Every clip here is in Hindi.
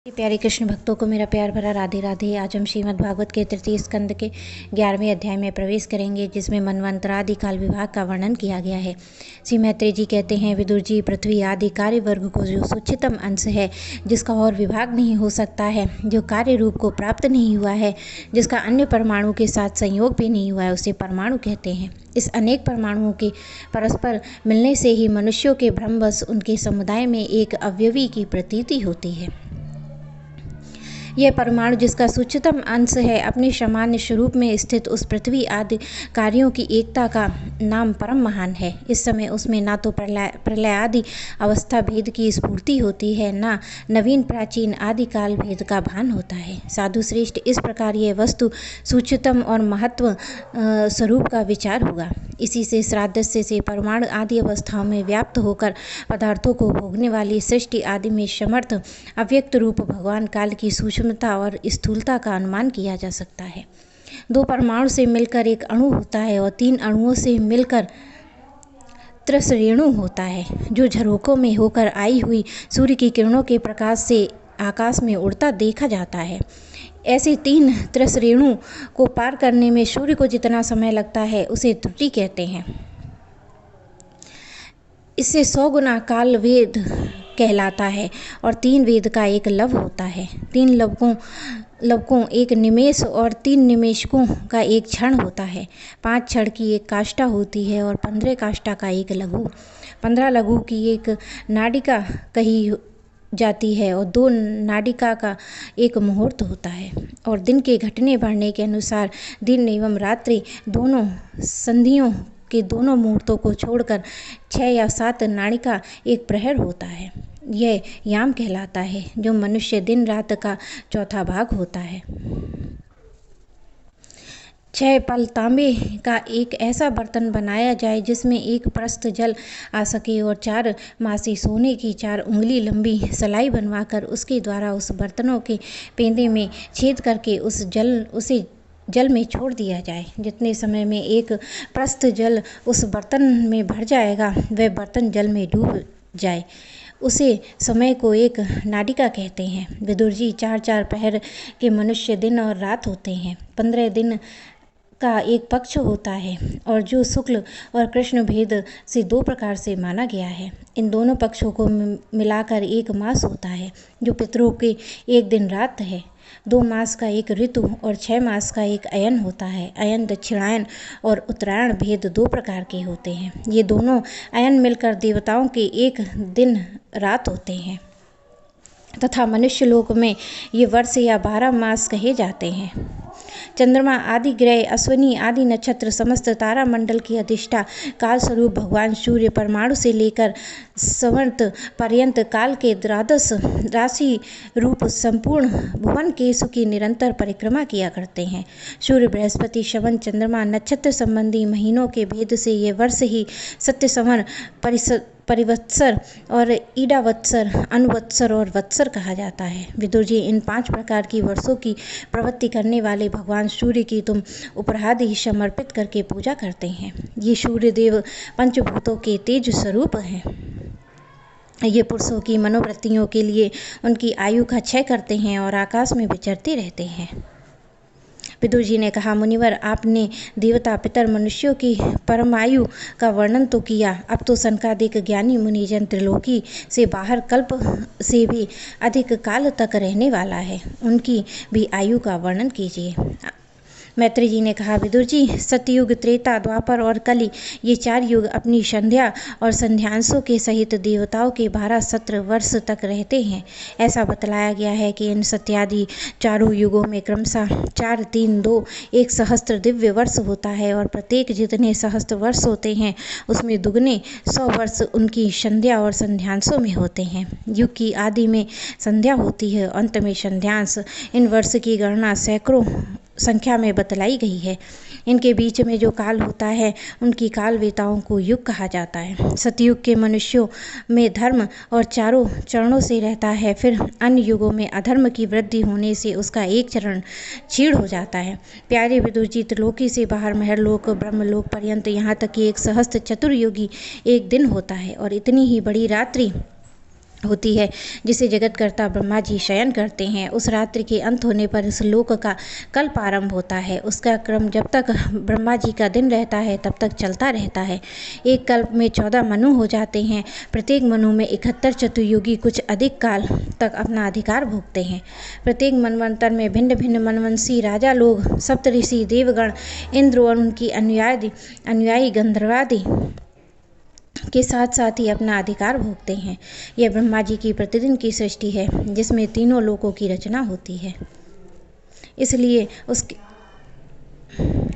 प्यारे कृष्ण भक्तों को मेरा प्यार भरा राधे राधे। आज हम श्रीमद् भागवत के तृतीय स्कंद के 11वें अध्याय में प्रवेश करेंगे, जिसमें मनवंतरादि काल विभाग का वर्णन किया गया है। श्री मैत्रेय जी कहते हैं, विदुर जी, पृथ्वी आदि कार्य वर्ग को जो सूक्ष्मतम अंश है, जिसका और विभाग नहीं हो सकता है, जो कार्य रूप को प्राप्त नहीं हुआ है, जिसका अन्य परमाणु के साथ संयोग भी नहीं हुआ है, उसे परमाणु कहते हैं। इस अनेक परमाणुओं के परस्पर मिलने से ही मनुष्यों के भ्रमवश उनके समुदाय में एक अवयवी की प्रतीति होती है। यह परमाणु, जिसका सूक्ष्मतम अंश है, अपने सामान्य स्वरूप में स्थित उस पृथ्वी आदि कार्यों की एकता का नाम परम महान है। इस समय उसमें ना तो प्रलय आदि अवस्था भेद की स्फूर्ति होती है, ना नवीन प्राचीन आदि काल भेद का भान होता है। साधु श्रेष्ठ, इस प्रकार यह वस्तु सूक्ष्मतम और महत्व स्वरूप का विचार हुआ। इसी से श्राद्धस्य से परमाणु आदि अवस्थाओं में व्याप्त होकर पदार्थों को भोगने वाली सृष्टि आदि में समर्थ अव्यक्त रूप भगवान काल की सूक्ष्मता और स्थूलता का अनुमान किया जा सकता है। दो परमाणु से मिलकर एक अणु होता है और तीन अणुओं से मिलकर त्रिसरेणु होता है, जो झरोकों में होकर आई हुई सूर्य की किरणों के प्रकाश से आकाश में उड़ता देखा जाता है। ऐसे तीन त्रिसरेणु को पार करने में सूर्य को जितना समय लगता है, उसे त्रुटि कहते हैं। इससे 100 गुना काल वेद कहलाता है और 3 वेद का एक लव होता है। 3 लवकों एक निमेष और 3 निमेषकों का एक क्षण होता है। 5 क्षण की एक काष्ठा होती है और 15 काष्ठा का एक लघु। 15 लघु की एक नाडिका कही जाती है और 2 नाडिका का एक मुहूर्त होता है। और दिन के घटने बढ़ने के अनुसार दिन एवं रात्रि दोनों संधियों के दोनों मुहूर्तों को छोड़कर 6 या 7 नाडिका एक प्रहर होता है। यह याम कहलाता है, जो मनुष्य दिन रात का चौथा भाग होता है। 6 पल तांबे का एक ऐसा बर्तन बनाया जाए जिसमें एक प्रस्थ जल आ सके और 4 मासी सोने की 4 उंगली लंबी सलाई बनवाकर उसके द्वारा उस बर्तनों के पेंदे में छेद करके उसे जल में छोड़ दिया जाए। जितने समय में एक प्रस्थ जल उस बर्तन में भर जाएगा, वह बर्तन जल में डूब जाए, उसे समय को एक नाडिका कहते हैं। विदुर जी, 4-4 पहर के मनुष्य दिन और रात होते हैं। 15 दिन का एक पक्ष होता है और जो शुक्ल और कृष्ण भेद से 2 प्रकार से माना गया है। इन दोनों पक्षों को मिलाकर एक मास होता है, जो पितरों के एक दिन रात है। 2 मास का एक ऋतु और 6 मास का एक अयन होता है। अयन, दक्षिणायन और उत्तरायण भेद 2 प्रकार के होते हैं। ये दोनों अयन मिलकर देवताओं के एक दिन रात होते हैं तथा मनुष्य लोक में ये वर्ष या 12 मास कहे जाते हैं। चंद्रमा आदि ग्रह, अश्विनी आदि नक्षत्र, समस्त तारा मंडल की अधिष्ठा काल स्वरूप भगवान सूर्य परमाणु से लेकर संवत पर्यंत काल के द्वादश राशि रूप संपूर्ण भुवन केशु की निरंतर परिक्रमा किया करते हैं। सूर्य, बृहस्पति, श्रवण, चंद्रमा, नक्षत्र संबंधी महीनों के भेद से ये वर्ष ही सत्य संवर, परिवत्सर और ईडावत्सर, अनुवत्सर और वत्सर कहा जाता है। विदुर जी, इन 5 प्रकार की वर्षों की प्रवृत्ति करने वाले भगवान सूर्य की तुम उपराधि समर्पित करके पूजा करते हैं। ये सूर्य देव पंचभूतों के तेज स्वरूप हैं। ये पुरुषों की मनोवृत्तियों के लिए उनकी आयु का क्षय करते हैं और आकाश में विचरते रहते हैं। विदुर जी ने कहा, मुनिवर, आपने देवता, पितर, मनुष्यों की परमायु का वर्णन तो किया, अब तो सनकादिक ज्ञानी मुनिजन त्रिलोकी से बाहर कल्प से भी अधिक काल तक रहने वाला है, उनकी भी आयु का वर्णन कीजिए। मैत्रेय जी ने कहा, विदुर जी, सतयुग, त्रेता, द्वापर और कलि, ये 4 युग अपनी संध्या और संध्यांशों के सहित देवताओं के 12 सत्र वर्ष तक रहते हैं। ऐसा बतलाया गया है कि इन सत्यादि चारों युगों में क्रमशः 4, 3, 2, 1 सहस्त्र दिव्य वर्ष होता है और प्रत्येक जितने सहस्त्र वर्ष होते हैं उसमें दुगने 100 वर्ष उनकी संध्या और संध्यांशों में होते हैं। युग की आदि में संध्या होती है, अंत में संध्यांश। इन वर्ष की गणना सैकड़ों संख्या में बतलाई गई है। इनके बीच में जो काल होता है, उनकी काल वेताओं को युग कहा जाता है। सतयुग के मनुष्यों में धर्म और चारों चरणों से रहता है, फिर अन्य युगों में अधर्म की वृद्धि होने से उसका एक चरण क्षीण हो जाता है। प्यारे विदुर जी, त्रिलोकी से बाहर महरलोक, ब्रह्मलोक पर्यंत, यहाँ तक कि एक सहस्त्र चतुर्युगी एक दिन होता है और इतनी ही बड़ी रात्रि होती है जिसे जगतकर्ता ब्रह्मा जी शयन करते हैं। उस रात्रि के अंत होने पर इस लोक का कल्प आरंभ होता है। उसका क्रम जब तक ब्रह्मा जी का दिन रहता है तब तक चलता रहता है। एक कल्प में 14 मनु हो जाते हैं। प्रत्येक मनु में 71 चतुर्युगी कुछ अधिक काल तक अपना अधिकार भोगते हैं। प्रत्येक मनवंतर में भिन्न भिन्न मनवंशी राजा लोग, सप्तऋषि, देवगण, इंद्र और उनकी अनुयायी गंधर्वादि के साथ साथ ही अपना अधिकार भोगते हैं। यह ब्रह्मा जी की प्रतिदिन की सृष्टि है जिसमें तीनों लोकों की रचना होती है। इसलिए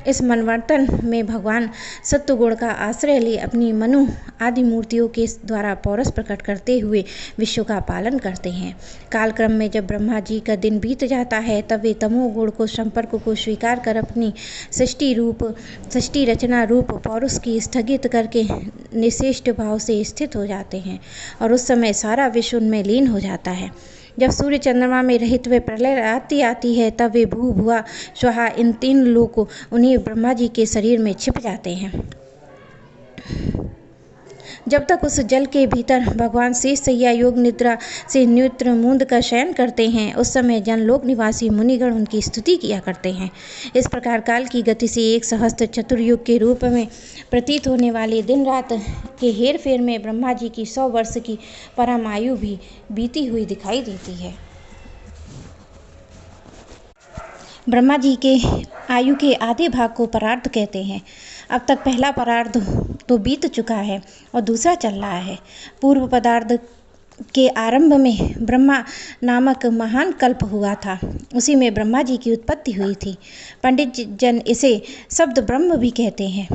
इस मनवर्तन में भगवान सत्वगुण का आश्रय ले अपनी मनु आदि मूर्तियों के द्वारा पौरस प्रकट करते हुए विश्व का पालन करते हैं। कालक्रम में जब ब्रह्मा जी का दिन बीत जाता है तब वे तमोगुण को संपर्क को स्वीकार कर अपनी सृष्टि रचना रूप पौरुष की स्थगित करके निश्रेष्ठ भाव से स्थित हो जाते हैं और उस समय सारा विश्व उनमें लीन हो जाता है। जब सूर्य चंद्रमा में रहित वे प्रलय आती है तब वे भू भुआ स्वाहा इन 3 लोक उन्हीं ब्रह्मा जी के शरीर में छिप जाते हैं। जब तक उस जल के भीतर भगवान शेष शैया योग निद्रा से न्यूत्र मूंद का शयन करते हैं, उस समय जनलोक निवासी मुनिगण उनकी स्तुति किया करते हैं। इस प्रकार काल की गति से एक सहस्त्र चतुर्युग के रूप में प्रतीत होने वाले दिन रात के हेर फेर में ब्रह्मा जी की 100 वर्ष की परम आयु भी बीती हुई दिखाई देती है। ब्रह्मा जी के आयु के आधे भाग को परार्ध कहते हैं। अब तक पहला परार्ध तो बीत चुका है और दूसरा चल रहा है। पूर्व पदार्थ के आरंभ में ब्रह्मा नामक महान कल्प हुआ था। उसी में ब्रह्मा जी की उत्पत्ति हुई थी। पंडित जन इसे शब्द ब्रह्म भी कहते हैं।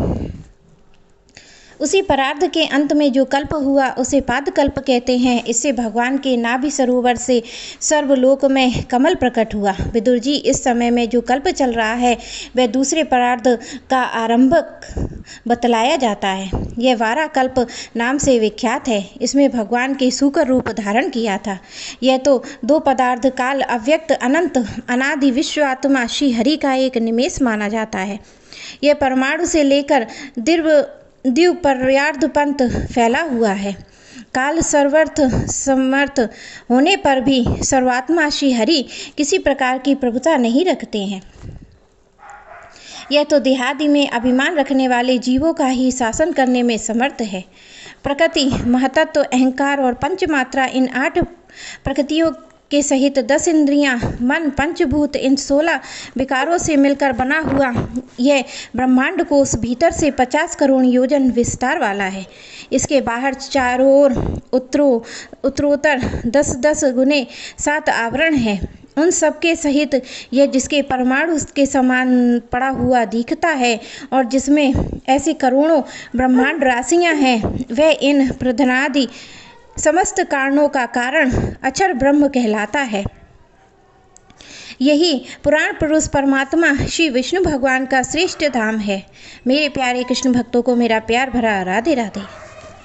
उसी परार्ध के अंत में जो कल्प हुआ उसे पाद कल्प कहते हैं। इससे भगवान के नाभि सरोवर से सर्वलोक में कमल प्रकट हुआ। विदुर जी, इस समय में जो कल्प चल रहा है वह दूसरे परार्ध का आरंभक बतलाया जाता है। यह वारा कल्प नाम से विख्यात है। इसमें भगवान के सूकर रूप धारण किया था। यह तो 2 पदार्थ काल अव्यक्त अनंत अनादि विश्व आत्मा श्री हरि का एक निमेष माना जाता है। यह परमाणु से लेकर द्वीप पर्यार्ध पंत फैला हुआ है। काल सर्वर्थ समर्थ होने पर भी सर्वात्मा श्री हरि किसी प्रकार की प्रभुता नहीं रखते हैं। यह तो देहादि में अभिमान रखने वाले जीवों का ही शासन करने में समर्थ है। प्रकृति, महतत्व, अहंकार और पंचमात्रा इन 8 प्रकृतियों के सहित 10 इंद्रियां, मन, पंचभूत इन 16 विकारों से मिलकर बना हुआ यह ब्रह्मांड कोश भीतर से 50 करोड़ योजन विस्तार वाला है। इसके बाहर चारों ओर उत्तरोत्तर 10-10 गुने 7 आवरण है। उन सबके सहित यह जिसके परमाणु के समान पड़ा हुआ दिखता है और जिसमें ऐसी करोड़ों ब्रह्मांड राशियां हैं, वह इन प्रधनादि समस्त कारणों का कारण अक्षर ब्रह्म कहलाता है। यही पुराण पुरुष परमात्मा श्री विष्णु भगवान का श्रेष्ठ धाम है। मेरे प्यारे कृष्ण भक्तों को मेरा प्यार भरा राधे राधे।